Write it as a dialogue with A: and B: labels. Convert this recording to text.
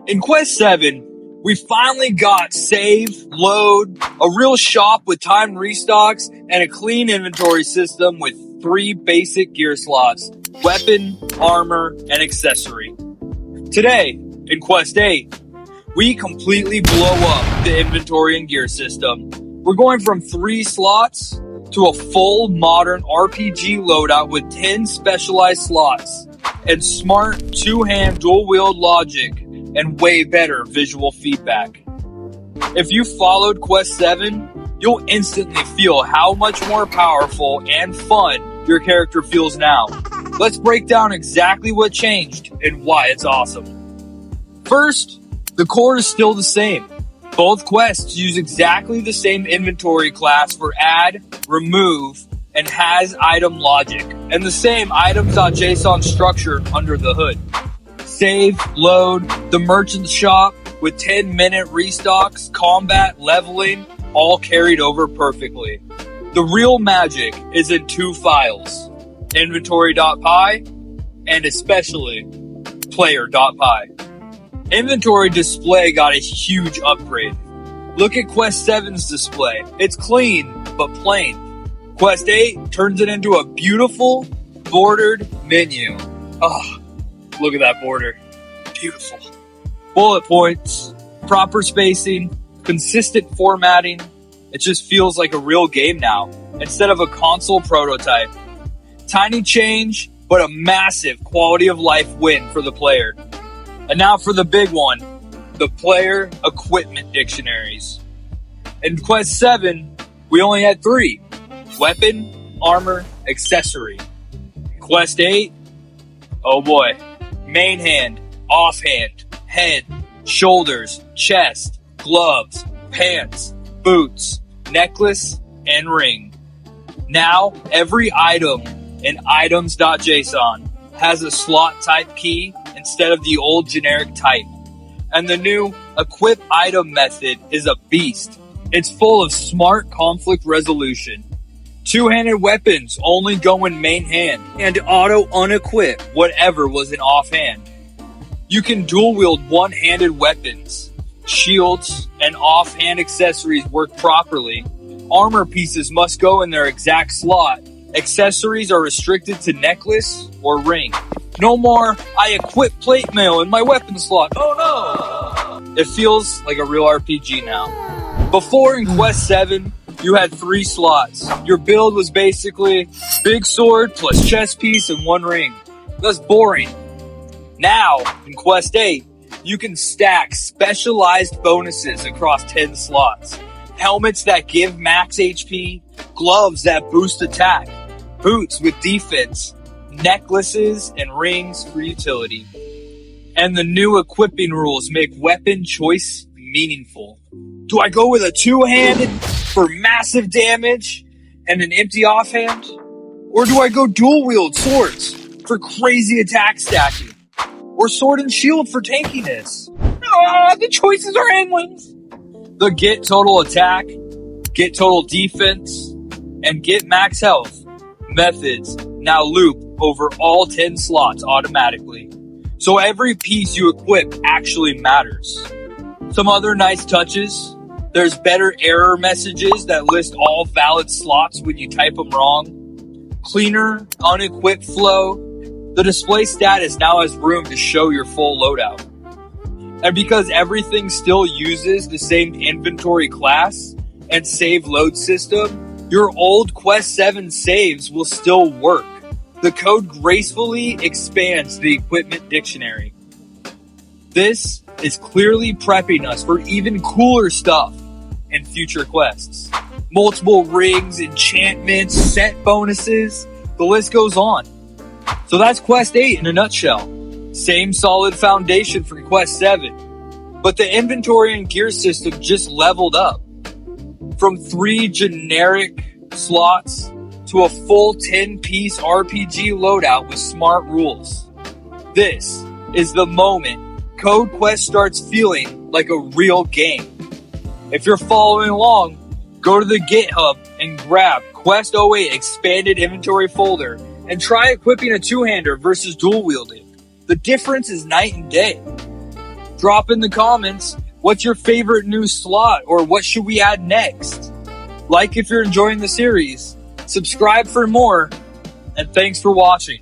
A: In Quest 7, we finally got save, load, a real shop with timed restocks, and a clean inventory system with 3 basic gear slots: weapon, armor, and accessory. Today, in Quest 8, we completely blow up the inventory and gear system. We're going from 3 slots to a full modern RPG loadout with 10 specialized slots and smart 2-hand dual wield logic and way better visual feedback. If you followed Quest 7, you'll instantly feel how much more powerful and fun your character feels now. Let's break down exactly what changed and why it's awesome. First, the core is still the same. Both quests use exactly the same inventory class for add, remove, and has item logic, and the same items.json structure under the hood. Save, load, the merchant shop with 10-minute restocks, combat, leveling, all carried over perfectly. The real magic is in 2 files, inventory.py and especially player.py. Inventory display got a huge upgrade. Look at Quest 7's display. It's clean, but plain. Quest 8 turns it into a beautiful, bordered menu. Oh, look at that border. Beautiful. Bullet points, proper spacing, consistent formatting. It just feels like a real game now, instead of a console prototype. Tiny change, but a massive quality of life win for the player. And now for the big one, the player equipment dictionaries. In Quest 7, we only had 3: weapon, armor, accessory. Quest 8, oh boy, main hand, offhand, head, shoulders, chest, gloves, pants, boots, necklace, and ring. Now, every item in items.json has a slot type key instead of the old generic type. And the new equip item method is a beast. It's full of smart conflict resolution. 2-handed weapons only go in main hand and auto unequip whatever was in offhand. You can dual wield one-handed weapons. Shields and offhand accessories work properly. Armor pieces must go in their exact slot. Accessories are restricted to necklace or ring. No more, I equip plate mail in my weapon slot. Oh no! It feels like a real RPG now. Before in Quest 7, you had 3 slots. Your build was basically big sword plus chest piece and 1 ring. That's boring. Now, in Quest 8, you can stack specialized bonuses across 10 slots. Helmets that give max HP, gloves that boost attack, boots with defense, necklaces and rings for utility. And the new equipping rules make weapon choice meaningful. Do I go with a 2-handed for massive damage and an empty offhand? Or do I go dual wield swords for crazy attack stacking? Or sword and shield for tankiness? The choices are endless. The get total attack, get total defense, and get max health methods now loop over all 10 slots automatically. So every piece you equip actually matters. Some other nice touches: there's better error messages that list all valid slots when you type them wrong. Cleaner unequipped flow. The display status now has room to show your full loadout. And because everything still uses the same inventory class and save load system, your old Quest 7 saves will still work. The code gracefully expands the equipment dictionary. This is clearly prepping us for even cooler stuff in future quests. Multiple rings, enchantments, set bonuses, the list goes on. So that's Quest 8 in a nutshell. Same solid foundation from Quest 7, but the inventory and gear system just leveled up. From 3 generic slots to a full 10-piece RPG loadout with smart rules. This is the moment CodeQuest starts feeling like a real game. If you're following along, go to the GitHub and grab Quest 08 Expanded Inventory folder and try equipping a 2-hander versus dual wielding. The difference is night and day. Drop in the comments, what's your favorite new slot, or what should we add next? Like if you're enjoying the series, subscribe for more, and thanks for watching.